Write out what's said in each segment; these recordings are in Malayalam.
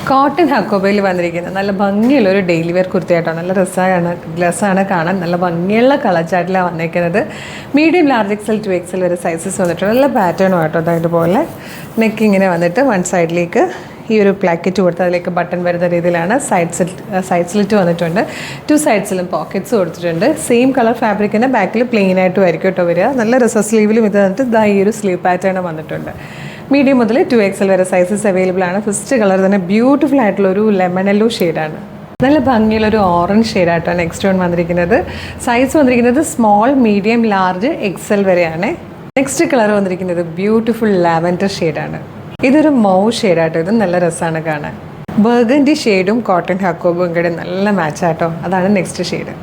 കോട്ടൺ ഹക്കോബയിൽ വന്നിരിക്കുന്നത് നല്ല ഭംഗിയുള്ള ഒരു ഡെയിലി വെയർ കുർത്തിയായിട്ടാണ്. നല്ല രസമാണ് കാണാൻ. നല്ല ഭംഗിയുള്ള കളർ ചാർട്ടിലാണ് വന്നിരിക്കുന്നത്. മീഡിയം ലാർജ് എക്സൽ 2XL വരെ സൈസസ് വന്നിട്ടുണ്ട്. നല്ല പാറ്റേണും ആട്ടോ. അതായത് പോലെ നെക്ക് ഇങ്ങനെ വന്നിട്ട് വൺ സൈഡിലേക്ക് ഈ ഒരു പ്ലാക്കറ്റ് കൊടുത്ത് അതിലേക്ക് ബട്ടൺ വരുന്ന രീതിയിലാണ്. സൈഡ് സ്ലിറ്റ് വന്നിട്ടുണ്ട്. 2 സൈഡ്സിലും പോക്കറ്റ്സ് കൊടുത്തിട്ടുണ്ട്. സെയിം കളർ ഫാബ്രിക്കിൻ്റെ ബാക്കിൽ പ്ലെയിൻ ആയിട്ടും ആയിരിക്കും കേട്ടോ വരിക. നല്ല രസ സ്ലീവിലും ഇത് വന്നിട്ട് ഇതാ ഈ ഒരു സ്ലീവ് പാറ്റേൺ വന്നിട്ടുണ്ട്. മീഡിയം മുതൽ 2XL വരെ സൈസസ് അവൈലബിൾ ആണ്. ഫസ്റ്റ് കളർ തന്നെ ബ്യൂട്ടിഫുൾ ആയിട്ടുള്ള ഒരു ലെമൺ യെല്ലോ ഷെയ്ഡാണ്. നല്ല ഭംഗിയുള്ള ഒരു ഓറഞ്ച് ഷെയ്ഡായിട്ടാണ് നെക്സ്റ്റ് വൺ വന്നിരിക്കുന്നത്. സൈസ് വന്നിരിക്കുന്നത് സ്മോൾ, മീഡിയം, ലാർജ്, XL വരെയാണ്. നെക്സ്റ്റ് കളർ വന്നിരിക്കുന്നത് ബ്യൂട്ടിഫുൾ ലാവൻഡർ ഷെയ്ഡാണ്. ഇതൊരു മൗ ഷെയ്ഡാട്ടോ. ഇത് നല്ല രസമാണ് കാണാൻ. ബർഗൻഡി ഷെയ്ഡും കോട്ടൺ ഹക്കോബും കൂടെ നല്ല മാച്ചാട്ടോ. അതാണ് നെക്സ്റ്റ് ഷെയ്ഡ്.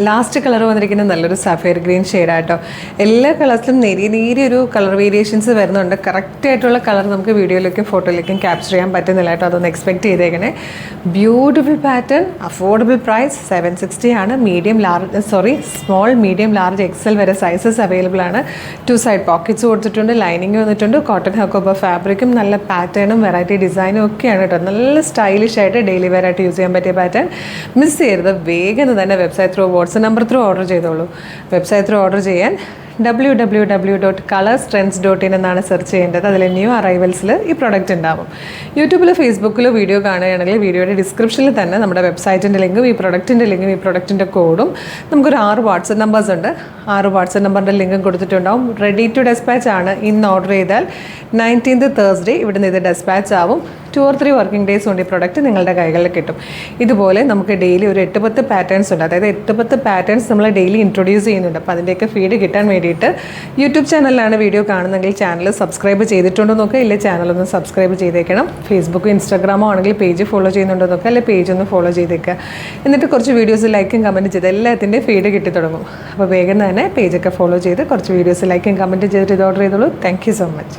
ലാസ്റ്റ് കളർ വന്നിരിക്കുന്നത് നല്ലൊരു സഫയർ ഗ്രീൻ ഷെയ്ഡായിട്ടോ. എല്ലാ കളേഴ്സിലും നേരിയൊരു കളർ വേരിയേഷൻസ് വരുന്നുണ്ട്. കറക്റ്റായിട്ടുള്ള കളർ നമുക്ക് വീഡിയോയിലേക്കും ഫോട്ടോയിലേക്കും ക്യാപ്ചർ ചെയ്യാൻ പറ്റുന്നില്ല കേട്ടോ. അതൊന്ന് എക്സ്പെക്ട് ചെയ്തേക്കണേ. ബ്യൂട്ടിഫുൾ പാറ്റേൺ, അഫോർഡബിൾ പ്രൈസ് 760 ആണ്. സ്മോൾ, മീഡിയം, ലാർജ്, XL വരെ സൈസസ് അവൈലബിൾ ആണ്. 2 സൈഡ് പോക്കറ്റ്സ് കൊടുത്തിട്ടുണ്ട്. ലൈനിങ് വന്നിട്ടുണ്ട്. കോട്ടൺ ഹക്കോബ ഫാബ്രിക്കും നല്ല പാറ്റേണും വെറൈറ്റി ഡിസൈനും ഒക്കെയാണ് കേട്ടോ. നല്ല സ്റ്റൈലിഷ് ആയിട്ട് ഡെയിലി വെയർ ആയിട്ട് യൂസ് ചെയ്യാൻ പറ്റിയ പാറ്റേൺ. മിസ് ചെയ്യരുത്. വേഗം തന്നെ website WhatsApp number through order ചെയ്തോളൂ. വെബ്സൈറ്റ് ത്രൂ ഓർഡർ ചെയ്യാൻ www.colorstrends.in എന്നാണ് സെർച്ച് ചെയ്യേണ്ടത്. അതിൽ ന്യൂ അറൈവൽസിൽ ഈ പ്രൊഡക്റ്റ് ഉണ്ടാവും. യൂട്യൂബിലോ ഫേസ്ബുക്കിലോ വീഡിയോ കാണുകയാണെങ്കിൽ വീഡിയോയുടെ ഡിസ്ക്രിപ്ഷനിൽ തന്നെ നമ്മുടെ വെബ്സൈറ്റിൻ്റെ ലിങ്കും ഈ പ്രൊഡക്റ്റിൻ്റെ കോഡും നമുക്കൊരു 6 വാട്സ്ആപ്പ് നമ്പേഴ്സ് ഉണ്ട്. 6 വാട്സ്ആപ്പ് നമ്പറിൻ്റെ ലിങ്കും കൊടുത്തിട്ടുണ്ടാവും. റെഡി ടു ഡെസ്പാച്ച് ആണ്. ഇന്ന് ഓർഡർ ചെയ്താൽ 19th Thursday ഇവിടുന്ന് ഇത് ഡെസ്പാച്ച് ആവും. 2 or 3 വർക്കിംഗ് ഡേയ്സ് കൊണ്ട് ഈ പ്രൊഡക്റ്റ് നിങ്ങളുടെ കൈകളിൽ കിട്ടും. ഇതുപോലെ നമുക്ക് ഡെയിലി ഒരു 8-10 പാറ്റേൺസ് ഉണ്ട്. അതായത് 8-10 പാറ്റേൺസ് നമ്മൾ ഡെയിലി ഇൻട്രൊഡ്യൂസ് ചെയ്യുന്നുണ്ട്. അപ്പോൾ അതിൻ്റെയൊക്കെ ഫീഡ് കിട്ടാൻ വേണ്ടിയിട്ട് യൂട്യൂബ് ചാനലിലാണ് വീഡിയോ കാണുന്നതെങ്കിൽ ചാനൽ സബ്സ്ക്രൈബ് ചെയ്തിട്ടുണ്ടോ നോക്കുക. ഇല്ല ചാനലൊന്ന് സബ്സ്ക്രൈബ് ചെയ്തേക്കണം. ഫേസ്ബുക്ക്, ഇൻസ്റ്റാഗ്രാമോ ആണെങ്കിൽ പേജ് ഫോളോ ചെയ്യുന്നുണ്ടോ നോക്കുക. അല്ലെങ്കിൽ പേജ് ഒന്ന് ഫോളോ ചെയ്തേക്കുക. എന്നിട്ട് കുറച്ച് വീഡിയോസ് ലൈക്കും കമൻറ്റ് ചെയ്ത് എല്ലാത്തിൻ്റെയും ഫീഡ് കിട്ടി തുടങ്ങും. അപ്പോൾ വേഗം തന്നെ പേജൊക്കെ ഫോളോ ചെയ്ത് കുറച്ച് വീഡിയോസ് ലൈക്കും കമൻറ്റ് ചെയ്തിട്ട് ഇത് ഓർഡർ ചെയ്തോളൂ. Thank you so much.